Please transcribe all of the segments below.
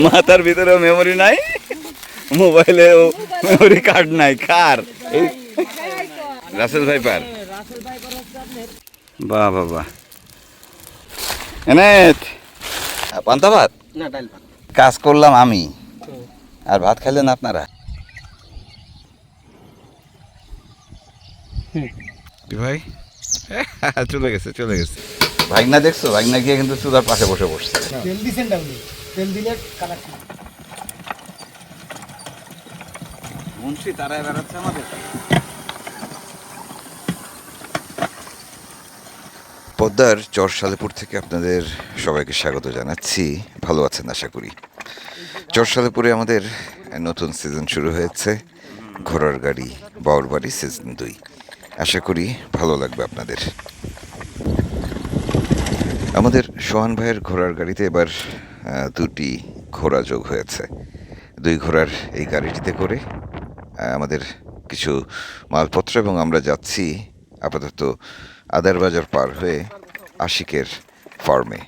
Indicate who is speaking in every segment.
Speaker 1: মাথার ভিতরেও মেমোরি নাই, মোবাইলেও মেমোরি কার্ড নাই। কার? এই রাসেল ভাইপার। বাহ বাহ বাহ। এনায়েত, পান্তা ভাত?
Speaker 2: না, ডাল ভাত।
Speaker 1: কাজ করলাম আমি, আর ভাত খাইলেন আপনারা। কি ভাই? চলে গেছে চলে গেছে। ভাগনা দেখছো? ভাগনা গিয়ে কিন্তু চুলার পাশে বসে বসছে।
Speaker 2: তেল দিছেন ডাউনি, তেল দিলে কালার।
Speaker 1: মুন্সি তারাই বেড়াচ্ছে আমাদের। পদ্মার চরসালেপুর থেকে আপনাদের সবাইকে স্বাগত জানাচ্ছি। ভালো আছেন আশা করি। চরসালেপুরে আমাদের নতুন সিজন শুরু হয়েছে, ঘোড়ার গাড়ি বাউর বাড়ি সিজন 2। আশা করি ভালো লাগবে আপনাদের। আমাদের সোহান ভাইয়ের ঘোড়ার গাড়িতে এবার 2টি ঘোড়া যোগ হয়েছে। 2 ঘোড়ার এই গাড়িটিতে করে আমাদের কিছু মালপত্র, এবং আমরা যাচ্ছি আপাতত আদার বাজার পার হয়ে আশিকের ফার্মে।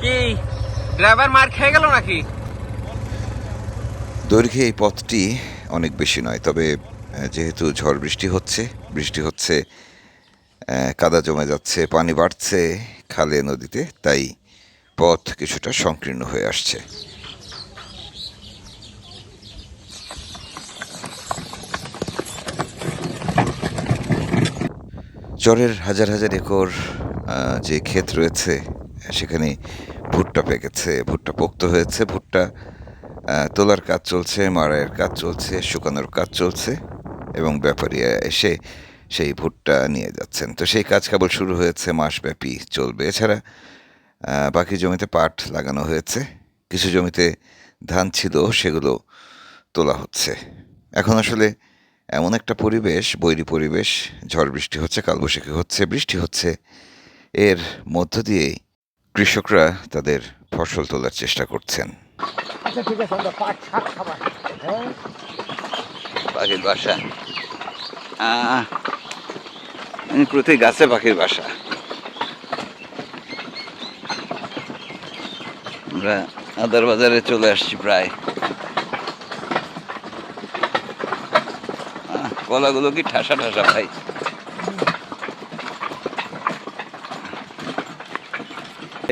Speaker 2: কি ড্রাইভার মার খেয়ে গেল নাকি?
Speaker 1: দৈর্ঘ্যে এই পথটি অনেক বেশি নয়, তবে যেহেতু ঝড় বৃষ্টি হচ্ছে, কাদা জমে যাচ্ছে, পানি বাড়ছে খালে নদীতে, তাই পথ কিছুটা সংকীর্ণ হয়ে আসছে। চরের হাজার হাজার একর যে ক্ষেত রয়েছে, সেখানে ভুট্টা পেকেছে, ভুট্টা পোক্ত হয়েছে, ভুট্টা তোলার কাজ চলছে, মাড়াইয়ের কাজ চলছে, শুকানোর কাজ চলছে, এবং ব্যাপারীরা এসে সেই ভুট্টা নিয়ে যাচ্ছেন। তো সেই কাজ কেবল শুরু হয়েছে, মাসব্যাপী চলবে। এছাড়া বাকি জমিতে পাট লাগানো হয়েছে, কিছু জমিতে ধান ছিল, সেগুলো তোলা হচ্ছে। এখন আসলে এমন একটা পরিবেশ, বৈরী পরিবেশ, ঝড় বৃষ্টি হচ্ছে, কালবৈশাখী হচ্ছে, বৃষ্টি হচ্ছে, এর মধ্য দিয়েই কৃষকরা তাদের ফসল তোলার চেষ্টা করছেন।
Speaker 2: আচ্ছা ঠিক আছে, আমরা পাট শাক খাবার। হ্যাঁ,
Speaker 1: পাখির বাসা, প্রতি গাছে পাখির বাসা। আমরা আদার বাজারে চলে আসছি প্রায়। কলাগুলো কি ঠাসা ঠাসা ভাই?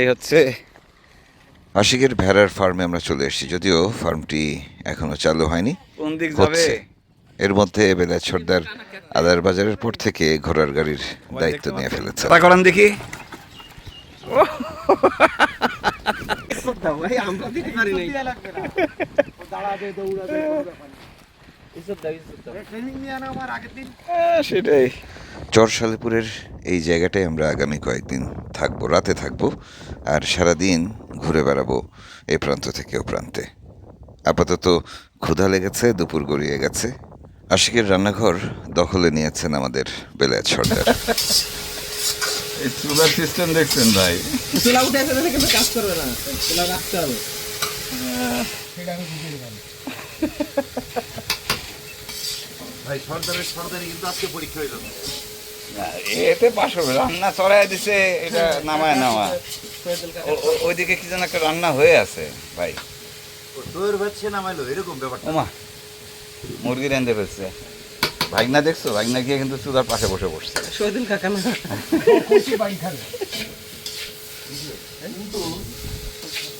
Speaker 1: এই হচ্ছে আশিকের ভেড়ার ফার্মে আমরা চলে এসেছি, যদিও ফার্মটি এখনো চালু হয়নি, হচ্ছে। এর মধ্যে বেলায়েত সর্দার আদার বাজারের পর থেকে ঘোড়ার গাড়ির দায়িত্ব নিয়ে ফেলেছে। করান দেখি।
Speaker 2: ভাই আমরা দিতে পারি নাই। দাঁড়াবে, দৌড়াবে, ট্রেনিং নিয়ে আনা আমার আগের দিন।
Speaker 1: সেটাই। চরসালেপুরের এই জায়গাটায় আমরা আগামী কয়েকদিন থাকবো, রাতে থাকবো, আর সারাদিন ঘুরে বেড়াবো এ প্রান্ত থেকে ও প্রান্তে। আপাতত ক্ষুধা লেগেছে, দুপুর গড়িয়ে গেছে। আশিকের রান্নাঘর দখলে নিয়েছেন আমাদের বেলায়েত সর্দার। এই চুলার সিস্টেম দেখছেন ভাই?
Speaker 2: চুলা উঠে আসলে কিন্তু কাজ করবে না, চুলা রাখতে হবে। সেটা আমি বুঝে গেলাম ভাই। সর্দারি কিন্তু আজকে পরীক্ষা হইল।
Speaker 1: এতে পাশ হবে, রান্না চড়াই দিছে, এটা নামায় নেওয়া। ওইদিকে কি যেন একটা রান্না হয়ে আছে ভাই।
Speaker 3: তোর বাচ্চা নামাইলো এরকম ব্যাপারটা।
Speaker 1: ওমা, মুরগি রেঁধে ফেলছে। ভাগনা দেখছো? ভাগনা গিয়ে কিন্তু চুলার পাশে বসে বসছে।
Speaker 2: শহীদুল কাকা না খুশি বাড়ি খাবে।
Speaker 3: কিন্তু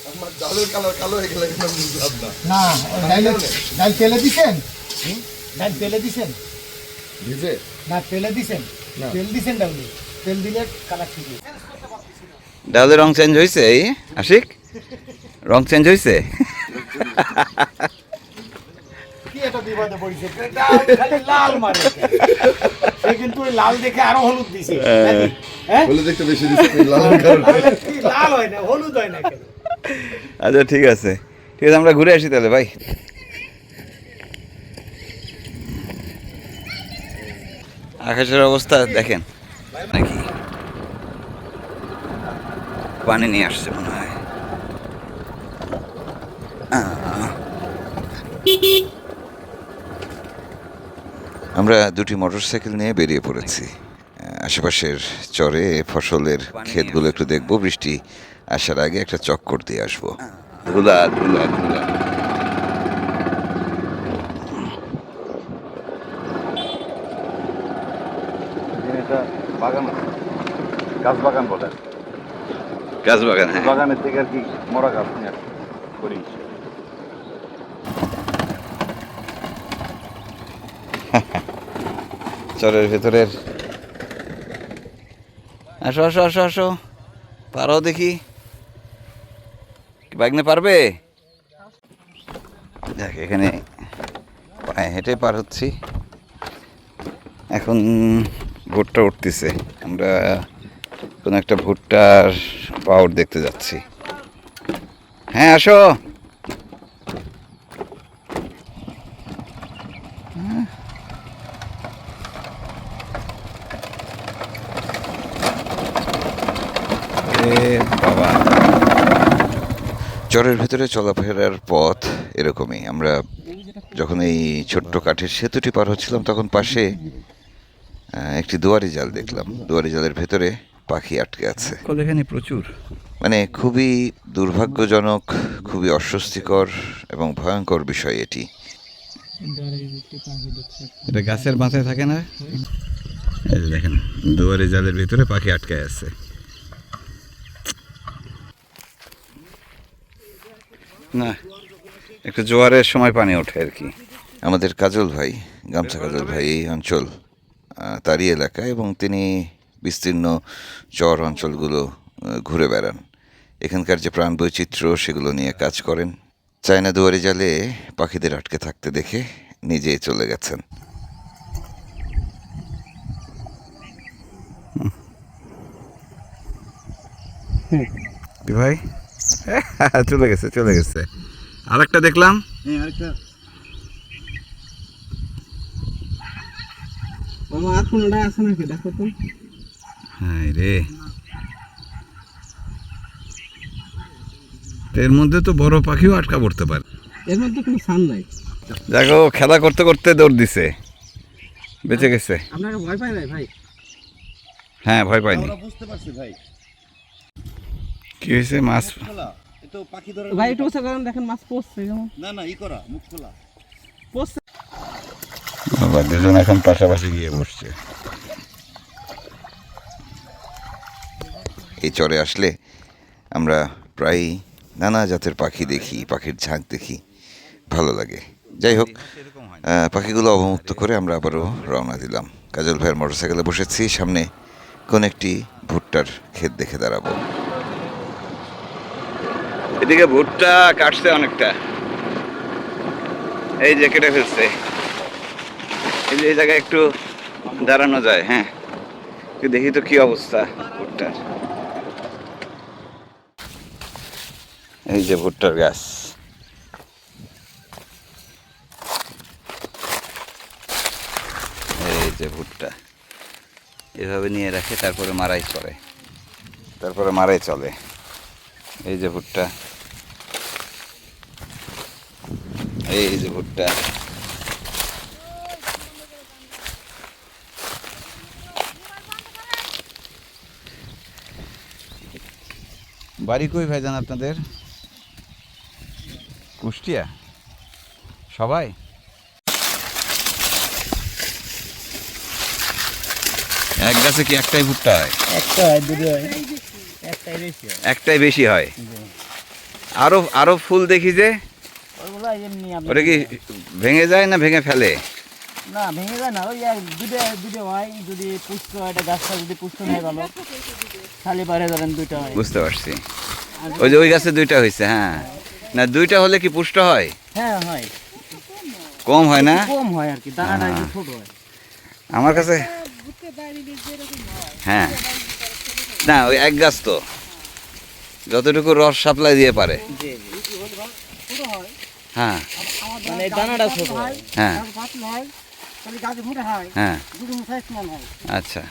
Speaker 3: আমার ডালের কালার কালো হয়ে গেলে কিন্তু আমি বুঝলাম
Speaker 2: না।
Speaker 3: না।
Speaker 2: ডাল তেলে দিছেন? ডাল তেলে দিছেন?
Speaker 3: ভিজে
Speaker 2: না, তেলে দিছেন? তেল দিছেন ডাউনি, তেল দিলে কালার ঠিক হবে।
Speaker 1: ডালের রং চেঞ্জ হয়েছে? এই আশিক, রং চেঞ্জ হয়েছে?
Speaker 2: কি এটা বিবাদে পড়িছে? ডাল খালি লাল মারে, সে কিন্তু ওই লাল দেখে আরো হলুদ দিছে। হ্যাঁ,
Speaker 3: হলুদ একটু বেশি দিচ্ছে লাল কারণে।
Speaker 2: লাল হয় না, হলুদ হয় না কেন?
Speaker 1: আচ্ছা ঠিক আছে, ঠিক আছে, আমরা ঘুরে আসি তাহলে ভাই। আকাশের অবস্থা দেখেন নাকি, পানি নিয়ে আসছে মনে হয়। আমরা দুটি মোটরসাইকেল নিয়ে বেরিয়ে পড়েছি। আশেপাশের চরে ফসলের ক্ষেতগুলো একটু দেখবো, বৃষ্টি আসার আগে একটা চক্কর দিয়ে আসবো। ধুলা ধুলা ধুলা।
Speaker 4: এটা বাগান আছে, গাছ বাগান বলে।
Speaker 1: গাছ বাগান, হ্যাঁ।
Speaker 4: বাগানের থেকে আর কি মরা গাছ নিয়ে করি।
Speaker 1: চরের ভেতরের, আসো আসো আসো আসো, পারো দেখি, বাইক পারবে? দেখ এখানে পায়ে হেঁটে পার হচ্ছি। এখন ভুট্টা উঠতেছে, আমরা কোনো একটা ভুট্টার পাউড দেখতে যাচ্ছি। হ্যাঁ আসো। বাবা, চরের ভেতরে চলাফেরার পথ এরকমই। আমরা যখন এই ছোট্ট কাঠের সেতুটি পার হচ্ছিলাম তখন পাশে একটি দুয়ারি জাল দেখলাম। দুয়ারি জালের ভেতরে পাখি আটকে আছে। এখানে প্রচুর, মানে খুবই দুর্ভাগ্যজনক, খুবই অস্বস্তিকর এবং ভয়ঙ্কর বিষয় এটি। এটা গাছের মাথায় থাকে না? এই যে দেখেন, দুয়ারি জালের ভিতরে পাখি আটকে আছে। না, একটু জোয়ারের সময় পানি ওঠে আর কি। আমাদের কাজল ভাই, গামছা কাজল ভাই এই অঞ্চল তারই এলাকা, এবং তিনি বিস্তীর্ণ চর অঞ্চলগুলো ঘুরে বেড়ান। এখানকার যে প্রাণ বৈচিত্র্য সেগুলো নিয়ে কাজ করেন। চায়না দুয়ারি জালে পাখিদের আটকে থাকতে দেখে নিজেই চলে গেছেন। কি ভাই, চলে গেছে চলে গেছে। আরেকটা দেখলাম, হ্যাঁ রে, এর মধ্যে তো বড় পাখিও আটকা পড়তে পারে।
Speaker 5: এর মধ্যে কোনো সান নাই।
Speaker 1: দেখো খেলা করতে করতে দৌড় দিছে, বেঁচে গেছে।
Speaker 5: আপনাকে ভয় পাই নাই ভাই?
Speaker 1: হ্যাঁ ভয় পাইনি।
Speaker 3: বুঝতে পারছি ভাই।
Speaker 1: কি হয়েছে? মাছ
Speaker 3: খোলা, এ তো পাখি ধরে।
Speaker 5: ভাই একটু উঁচা করেন, দেখেন মাছ পড়ছে কেমন।
Speaker 3: না না, ই করা, মুখ খোলা।
Speaker 5: পড়ছে।
Speaker 1: বাবা, দুজন এখন পাশাপাশি গিয়ে বসছে। এই চরে আসলে আমরা প্রায় নানা জাতের পাখি দেখি, পাখির ঝাঁক দেখি, ভালো লাগে। যাই হোক, পাখিগুলো অবমুক্ত করে আমরা আবারও রওনা দিলাম। কাজল ভাইয়ের মোটরসাইকেলে বসেছি, সামনে কোন একটি ভুট্টার ক্ষেত দেখে দাঁড়াবো। এদিকে ভুট্টা কাটছে অনেকটা, এই যে কেটে ফেলছে। এই জায়গায় একটু দাঁড়ানো যায়। হ্যাঁ, দেখি তো কি অবস্থা ভুট্টার। এই যে ভুট্টার গাছ, এই যে ভুট্টা এভাবে নিয়ে রাখে, তারপরে মারাই করে, তারপরে মারাই চলে। এই যে ভুট্টা, এই যে ভুট্টা। বাড়ি কই ভাইজান আপনাদের? কুষ্টিয়া? সবাই? এক গাছে কি একটাই ভুট্টা হয়?
Speaker 5: একটা হয়, দুটো হয়, একটাই বেশি হয়।
Speaker 1: একটাই বেশি হয়। আরো আরো ফুল দেখি যে,
Speaker 5: ওইগুলো এমনি
Speaker 1: ওটা কি ভেঙে যায় না ভেঙে ফেলে?
Speaker 5: না ভেঙে যায় না, ওই দুটো হয়। যদি পুষ্ট হয়, এটা গাছটা যদি পুষ্ট হয়ে গেল খালি পারে যাবেন, দুটো হয়।
Speaker 1: বুঝতে পারছি। ওই যে ওই গাছে দুইটা হয়েছে। হ্যাঁ, না দুইটা হলে কি পুষ্ট হয়?
Speaker 5: হ্যাঁ হয়,
Speaker 1: কম হয় না?
Speaker 5: কম হয় আর কি, দানাটা একটু ছোট হয়।
Speaker 1: আমার কাছে হ্যাঁ, না ওই এক গাছ তো যতটুকু রস সাপ্লাই দিয়ে পারে। হ্যাঁ
Speaker 5: মানে দানাটা ছোট হয়।
Speaker 1: হ্যাঁ হ্যাঁ, আচ্ছা।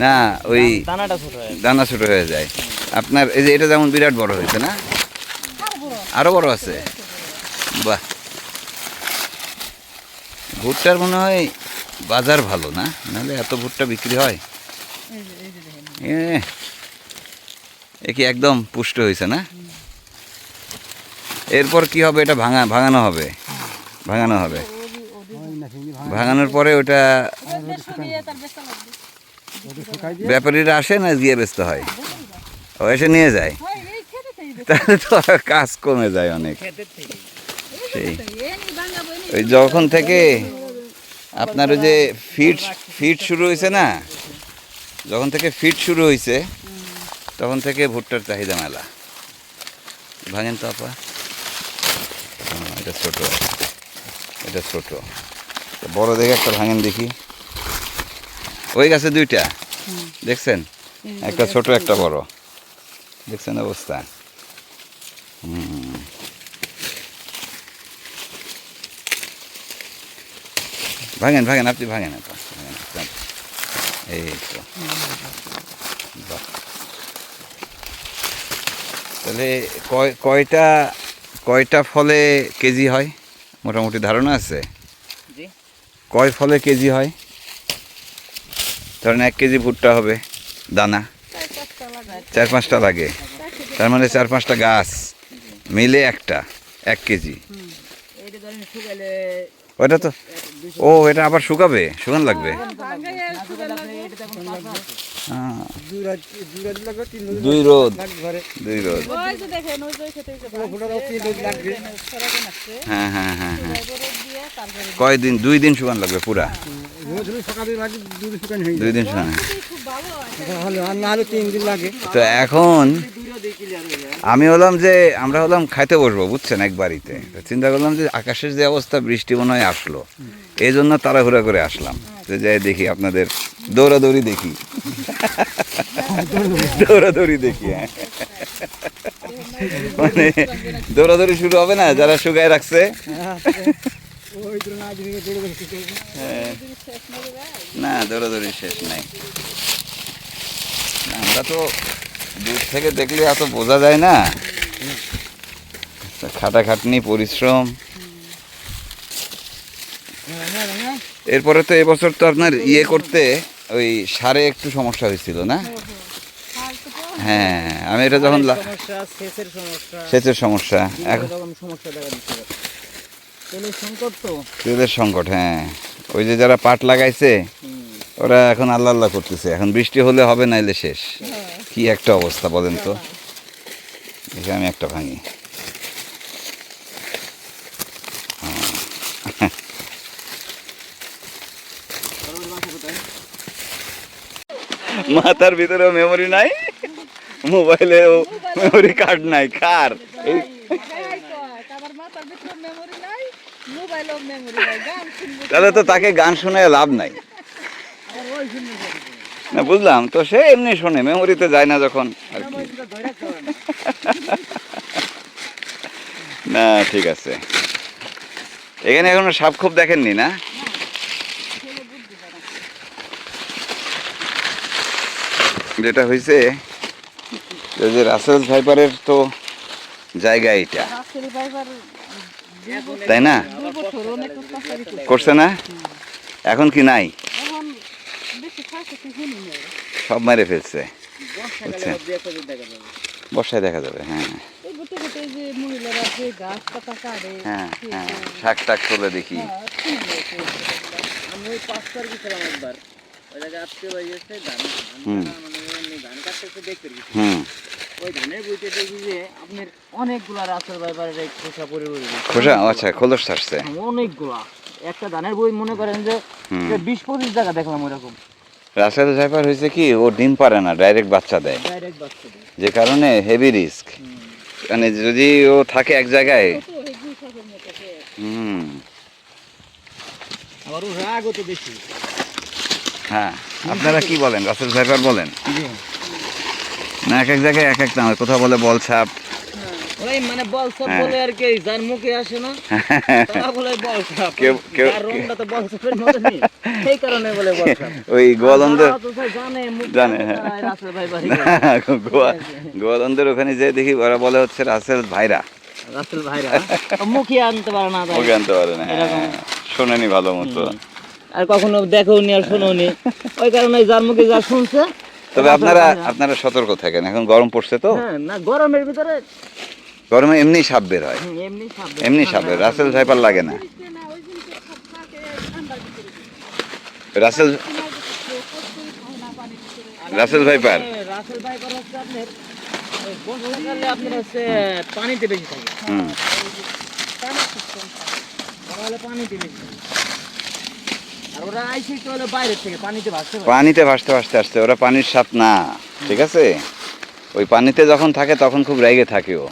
Speaker 1: না ওই
Speaker 5: দানাটা ছোট হয়,
Speaker 1: দানা ছোট হয়ে যায়। আপনার এই যে এটা যেমন বিরাট বড় হয়েছে না, আরো বড় আছে। বাহ, ভুট্টার মনে হয় বাজার ভালো না, নাহলে এত ভুট্টা বিক্রি হয়। এ কি একদম পুষ্ট হয়েছে না? এরপর কি হবে? এটা ভাঙানো হবে। ভাঙানোর পরে ওটা ব্যাপারীরা আসে না গিয়ে বেচতে হয়? ও এসে নিয়ে যায়, তাহলে তো আর কাজ কমে যায় অনেক। সেই ওই যখন থেকে আপনার ওই যে ফিট শুরু হয়েছে না, যখন থেকে ফিট শুরু হয়েছে তখন থেকে ভুট্টার চাহিদা মেলা। ভাঙেন তো আপা। এটা ছোট, তো বড় দেখে একটা ভাঙেন দেখি। ওই গাছে দুইটা দেখছেন, একটা ছোট একটা বড়, দেখছেন অবস্থা। ভাঙেন আপনি ভাঙেন আপা, এই তো। বাহ। তাহলে কয়টা ফলে কেজি হয় মোটামুটি ধারণা আছে?
Speaker 5: জি।
Speaker 1: কয় ফলে কেজি হয়? ধরেন 1 কেজি ভুট্টা হবে দানা 4-5টা লাগে, তার মানে 4-5টা গাছ মিলে 1 কেজি।
Speaker 5: এইটা ধরেন শুকাইলে
Speaker 1: ওটা তো, ও এটা আবার শুকান লাগবে। দুই রোদ। হ্যাঁ। কয়দিন? 2 দিন শুকান লাগবে পুরা? 2 দিন শুকান। তো এখন আমরা হলাম খাইতে বসবো, বুঝছেন, এক বাড়িতে। চিন্তা করলাম যে আকাশের যে অবস্থা, বৃষ্টি মনে হয় আসলো, এই জন্য তাড়াহুড়া করে আসলাম যে যাই দেখি আপনাদের দৌড়াদৌড়ি দেখি। হ্যাঁ, মানে দৌড়াদৌড়ি শুরু হবে না যারা শুকায় রাখছে। না, দৌড়াদৌড়ি শেষ নাই। আমরা তো দূর থেকে দেখলে এত বোঝা যায় না, খাটাখাটনি পরিশ্রম। এরপরে তো এবছর তো আপনার করতে ওই সারে একটু সমস্যা হয়েছিল না? হ্যাঁ, আমি এটা যখন সেচের সমস্যা, এখন তেলের সংকট। হ্যাঁ, ওই যে যারা পাট লাগাইছে ওরা এখন আল্লাহ করতেছে, এখন বৃষ্টি হলে হবে, নাইলে শেষ। কি একটা অবস্থা বলেন তো। দেখে আমি একটা ভাঙি। মাথার ভিতরেও মেমোরি নাই, মোবাইলেও মেমোরি কার্ড নাই। কার? তাহলে তো তাকে গান শুনে লাভ নাই না, বুঝলাম তো। সে এমনি শোনে, মেমোরিতে যায় না যখন আর কি। না, ঠিক আছে। এখানে এখনো সাপ খুব দেখেননি না? যেটা হয়েছে যে রাসেল ভাইপারের তো জায়গা এটা, তাই না? করছে না? এখন কি নাই? সব মেরে ফেলছে, বুঝছেন? বর্ষায় দেখা যাবে। হ্যাঁ হ্যাঁ, শাক টাক তুলে দেখি।
Speaker 5: অনেকগুলা রাসেল ভাইপারের
Speaker 1: খোসা, আচ্ছা, খোলস ছাড়ছে
Speaker 5: অনেকগুলা। একটা ধানের বই মনে করেন যে 20-25 জায়গা দেখলাম ওইরকম।
Speaker 1: রাসেল ভাইপার হয়েছে কি, ও ডিম পারে না, ডাইরেক্ট বাচ্চা দেয়, যে কারণে হেভি রিস্ক। মানে যদি ও থাকে এক জায়গায়।
Speaker 5: আবার ওর রাগও তো বেশি।
Speaker 1: হ্যাঁ, আপনারা কি বলেন? রাসেল ভাইপার বলেন না? এক জায়গায় এক নাম, কোথাও বলে বল ছাপ।
Speaker 5: ওই মানে বল ছাপ বলে আর কি, যার মুখে আসে না তারা বলে বল ছাপ। আর রংটা তো বল ছাপের মতই, সেই কারণে বলে বল ছাপ।
Speaker 1: ওই গোয়ালন্দের
Speaker 5: জানে রাসেল ভাইপার।
Speaker 1: গোয়ালন্দের ওখানে যে দেখি ওরা বলে হচ্ছে রাসেল ভাইরা।
Speaker 5: মুখে আনতে পারে না,
Speaker 1: মুখে আনতে পারে না। শোনেনি ভালো মতো।
Speaker 5: আর কখনো দেখো নি আর শোনো নি, ওই কারণে যার মুখে যা শুনছে।
Speaker 1: তবে আপনারা সতর্ক থাকেন, এখন গরম পড়ছে তো।
Speaker 5: হ্যাঁ না, গরমের ভিতরে
Speaker 1: গরমে এমনি সাপ বের হয়,
Speaker 5: এমনি
Speaker 1: সাপ বের। রাসেল ভাইপার লাগে না, রাসেল ভাইপার।
Speaker 5: রাসেল ভাইপার হচ্ছে আপনার ওই বর্ষাকালে আপনার হচ্ছে পানিতে বেশি থাকে। ওরা হলো পানিতে বেশি থাকে। আর ওরা আইসি তো হলো বাইরের থেকে পানিতে ভাসতে পারে।
Speaker 1: পানিতে ভাসতে ভাসতে আসছে, ওরা পানির সাপ না, ঠিক আছে। ওই পানিতে যখন থাকে তখন খুব রেগে থাকে ও,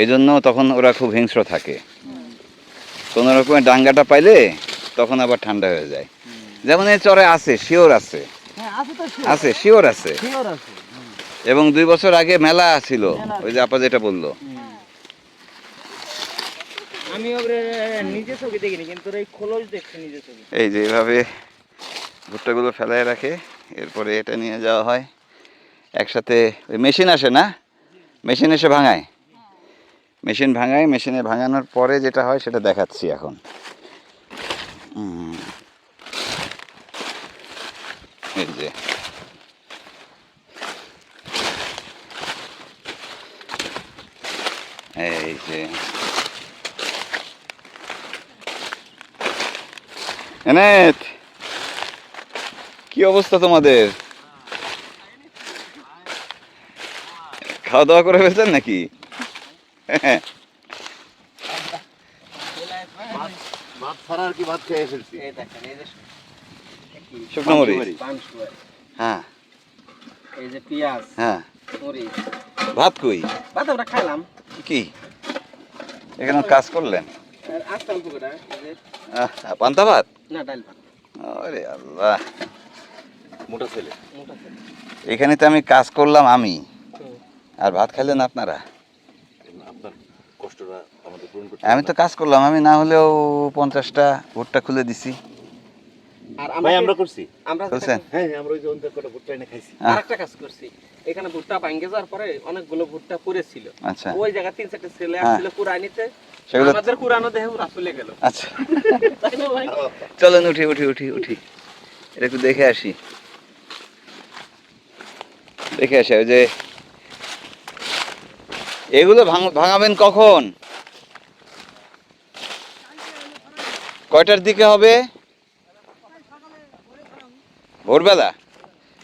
Speaker 1: এই জন্য তখন ওরা খুব হিংস্র থাকে। কোনো রকমের ডাঙ্গাটা পাইলে তখন আবার ঠান্ডা হয়ে যায়। যেমন এই চরে আছে, শিওর আছে,
Speaker 5: হ্যাঁ আছে তো,
Speaker 1: আছে শিওর আছে।
Speaker 5: শিওর আছে।
Speaker 1: এবং 2 বছর আগে মেলা ছিল, ওই যে আপা যেটা বললো।
Speaker 5: আমি ওরে নিজে চোখে দেখিনি, কিন্তু এই খোলস দেখছি নিজে চোখে।
Speaker 1: এই যে এভাবে ভুট্টাগুলো ফেলায় রাখে, এরপরে এটা নিয়ে যাওয়া হয় একসাথে। ওই মেশিন আসে না, মেশিন এসে ভাঙায়, মেশিন ভাঙায়, মেশিনে ভাঙানোর পরে যেটা হয় সেটা দেখাচ্ছি এখন। এই যে এই যে এনায়েত, কি অবস্থা তোমাদের? খাওয়া দাওয়া করে ফেলছেন নাকি?
Speaker 3: ভাত ছাড়া আর কি ভাত খেয়ে ফেলছি।
Speaker 5: এই দেখেন, এই যে
Speaker 1: শুকনো মরিচ,
Speaker 5: পানসুয়া,
Speaker 1: হ্যাঁ
Speaker 5: এই যে পেঁয়াজ,
Speaker 1: হ্যাঁ।
Speaker 5: মরিচ।
Speaker 1: ভাত কই?
Speaker 5: ভাত আমরা খাইলাম।
Speaker 1: কি এখানে কাজ করলেন?
Speaker 5: আর আজকে অল্প করে, এই যে
Speaker 1: পান্তা ভাত?
Speaker 5: না, ডাল ভাত।
Speaker 1: আরে আল্লাহ,
Speaker 3: মোটা ছেলে।
Speaker 5: মোটা ছেলে।
Speaker 1: এখানে তো আমি কাজ করলাম আমি,
Speaker 5: হুম।
Speaker 1: আর ভাত খাইলেন আপনারা।
Speaker 3: আপনার কষ্টটা আমাদের পূরণ করতে
Speaker 1: আমি তো কাজ করলাম, আমি না হলেও 50টা ভুট্টা খুলে দিছি।
Speaker 5: আর
Speaker 3: ভাই আমরা করছি।
Speaker 5: আমরা
Speaker 1: বলছেন?
Speaker 3: হ্যাঁ আমরা ওই যে অন্তর কটা ভুট্টা এনে খাইছি।
Speaker 5: আরেকটা কাজ করছি, এখানে ভুট্টা ভাঙ্গে যাওয়ার পরে অনেকগুলো ভুট্টা পড়েছিল।
Speaker 1: আচ্ছা,
Speaker 5: ওই জায়গা 3-4টা ছেলে
Speaker 1: হ্যাঁ।
Speaker 5: আসছিল কুড়াই নিতে,
Speaker 1: সেগুলো
Speaker 5: আমাদের কুড়ানো দেখে ওরা চলে গেল।
Speaker 1: আচ্ছা,
Speaker 5: তাই না ভাই?
Speaker 1: চলেন উঠি উঠি উঠি উঠি, এটা একটু দেখে আসি, দেখে আসি। ওই যে এগুলো ভাঙাবেন কখন, কয়টার দিকে হবে? ভোরবেলা?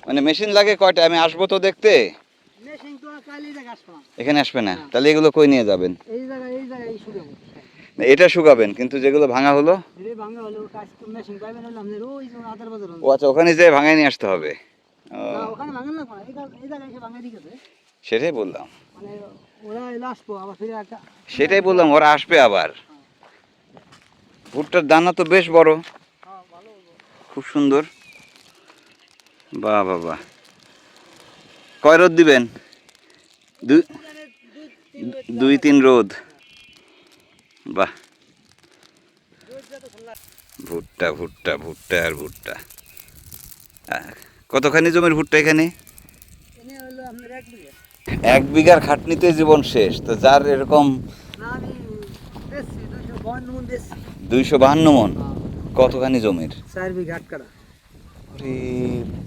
Speaker 1: মানে মেশিন লাগে কয়টা? আমি আসবো তো দেখতে।
Speaker 2: মেশিন তো কালই জায়গা আসবে না।
Speaker 1: এখানে আসবে না? তাহলে এগুলো কই নিয়ে যাবেন?
Speaker 2: এই জায়গায় এই শুকাবো।
Speaker 1: এটা শুকাবেন, কিন্তু যেগুলো ভাঙা হলো?
Speaker 2: এই ভাঙা হলো কাজ তো মেশিন পাইবেন হলো আমাদের ওই যে আদার বাজার।
Speaker 1: ও আচ্ছা, ওখানে যে ভাঙায় নিয়ে আসতে হবে। ও,
Speaker 2: না ওখানে ভাঙেন না, এই জায়গায় এসে ভাঙা দিকে
Speaker 1: সেটাই বললাম,
Speaker 2: মানে ওরা এলো আসবো আবার ফিরে একটা।
Speaker 1: সেটাই বললাম, ওরা আসবে আবার। ভুট্টার দানা তো বেশ বড়, খুব সুন্দর। বাহ বাহ বাহ। কয় রোদ দিবেন? 2-3 রোদ। বাহ, ভুট্টা ভুট্টা ভুট্টা আর ভুট্টা। কতখানি জমির ভুট্টা এখানে?
Speaker 2: এনে হলো আপনার 1 বিঘা।
Speaker 1: 1 বিঘার খাটনিতে জীবন শেষ। তো যার এরকম
Speaker 2: না আমি বেশি 252 মন বেশি।
Speaker 1: 252 মন, কতখানি জমির?
Speaker 2: 4 বিঘা 8 কাঠা।
Speaker 1: আরে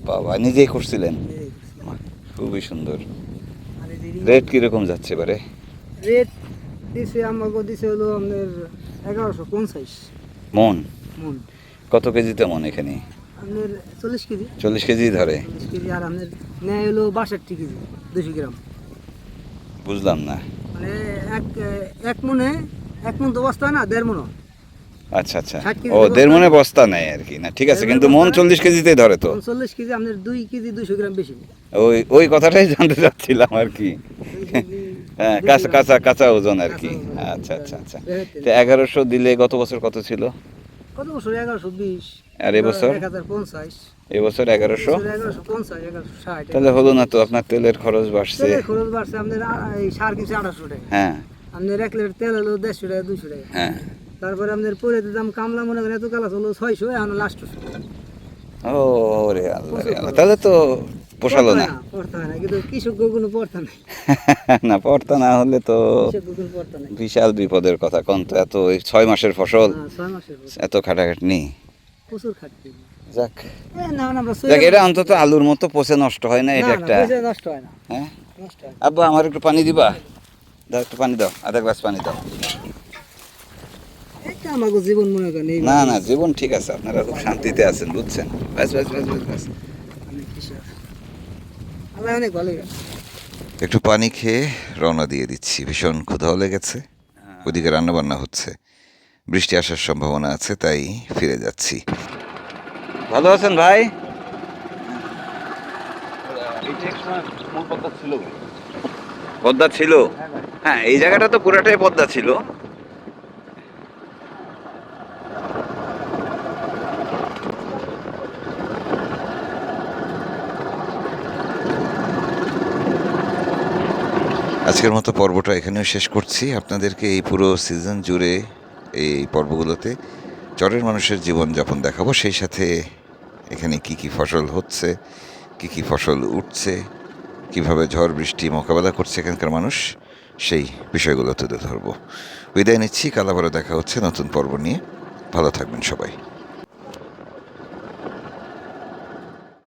Speaker 1: বাবা, নিজেই করছিলেন?
Speaker 2: এই
Speaker 1: খুবই সুন্দর।
Speaker 2: মানে
Speaker 1: রেট কিরকম যাচ্ছে এবারে?
Speaker 2: রেট দিছে আমাকে দিছে হলো আপনার 1150
Speaker 1: মন?
Speaker 2: মন।
Speaker 1: কত কেজিতে মন এখানে?
Speaker 2: আপনার 40 কেজি।
Speaker 1: 40 কেজি ধরে?
Speaker 2: 40 কেজি। আর আপনার নেয় হলো 62 কেজি 200 গ্রাম।
Speaker 1: বুঝলাম না।
Speaker 2: মানে এক মনে 1 মন তো বস্তা না, 1.5 মন।
Speaker 1: আচ্ছা আচ্ছা,
Speaker 2: 60 কেজি
Speaker 1: ও
Speaker 2: বস্তা।
Speaker 1: 1.5 মনে বস্তা নেয় আর কি। না ঠিক আছে,
Speaker 2: 1.5
Speaker 1: কিন্তু মন
Speaker 2: বস্তা।
Speaker 1: 40 কেজিতেই ধরে তো।
Speaker 2: 40 কেজি আপনার 2 কেজি 200 গ্রাম বেশি।
Speaker 1: ওই কথাটাই জানতে চাচ্ছিলাম আর কি।
Speaker 2: 2 কেজি
Speaker 1: হ্যাঁ,
Speaker 2: 200
Speaker 1: কাঁচা
Speaker 2: গ্রাম।
Speaker 1: কাঁচা কাঁচা ওজন আর কি।
Speaker 2: কাঁচা ওজন।
Speaker 1: আচ্ছা আচ্ছা আচ্ছা।
Speaker 2: বেহেতে।
Speaker 1: তো 1100 দিলে গত বছর কত ছিল?
Speaker 2: কত বছর? 1120।
Speaker 1: আর এবছর?
Speaker 2: 1050।
Speaker 1: এবছর 1100।
Speaker 2: 1150 1160।
Speaker 1: তাহলে হলো না তো, আপনার তেলের খরচ বাড়ছে।
Speaker 2: তেলের খরচ বাড়ছে আপনার এই সার কিছু 800 টাকা।
Speaker 1: হ্যাঁ
Speaker 2: আপনার 1 লিটার তেল হলো 150 টাকা 200 টাকা।
Speaker 1: হ্যাঁ।
Speaker 2: তারপরে আপনার পরে দাম কামলা মনে করেন এত কালাস হলো 600, এখন লাস্ট।
Speaker 1: ও রে আল্লাহ রে আল্লাহ, তাহলে তো পোষালো না
Speaker 5: পড়তে হয় না কিন্তু কৃষক কোনো পড়তে নাই
Speaker 1: না পড়তা না হলে তো
Speaker 5: কৃষক কোনো পড়তে নাই
Speaker 1: বিশাল বিপদের কথা কোন তো এত ওই 6 মাসের ফসল
Speaker 5: 6 মাসের পর
Speaker 1: এত খাটাখাটনি
Speaker 5: প্রচুর খাটতে
Speaker 1: যাক
Speaker 5: না আমরা
Speaker 1: দেখ এটা অন্তত আলুর মতো পচে নষ্ট হয় না এটা একটা
Speaker 5: নষ্ট হয় না
Speaker 1: হ্যাঁ
Speaker 5: নষ্ট হয়
Speaker 1: আব্বা আমার একটু পানি দিবা দাও একটু পানি দাও আধা গ্লাস পানি দাও
Speaker 5: এটা আমাগো জীবন মনে করেন এই
Speaker 1: না না জীবন ঠিক আছে আপনারা খুব শান্তিতে আছেন বুঝছেন বাস বাস বাস বাস বাস
Speaker 5: আমি কৃষক আল্লাহ অনেক ভালো
Speaker 1: একটু পানি খেয়ে রওনা দিয়ে দিচ্ছি ভীষণ ক্ষুধাও লেগেছে ওদিকে রান্না বান্না হচ্ছে বৃষ্টি আসার সম্ভাবনা আছে তাই ফিরে যাচ্ছি ভালো আছেন ভাই পদ্মা ছিল হ্যাঁ এই জায়গাটা তো পুরাটাই পদ্মা ছিল আজকের মতো পর্বটা এখানেও শেষ করছি আপনাদেরকে এই পুরো সিজন জুড়ে এই পর্বগুলোতে চরের মানুষের জীবনযাপন দেখাবো সেই সাথে এখানে কি কি ফসল হচ্ছে কি কি ফসল উঠছে কিভাবে ঝড় বৃষ্টি মোকাবেলা করছে এখানকার মানুষ সেই বিষয়গুলো তুলে ধরবো বিদায় নিচ্ছি কাল আবারও দেখা হচ্ছে নতুন পর্ব নিয়ে ভালো থাকবেন সবাই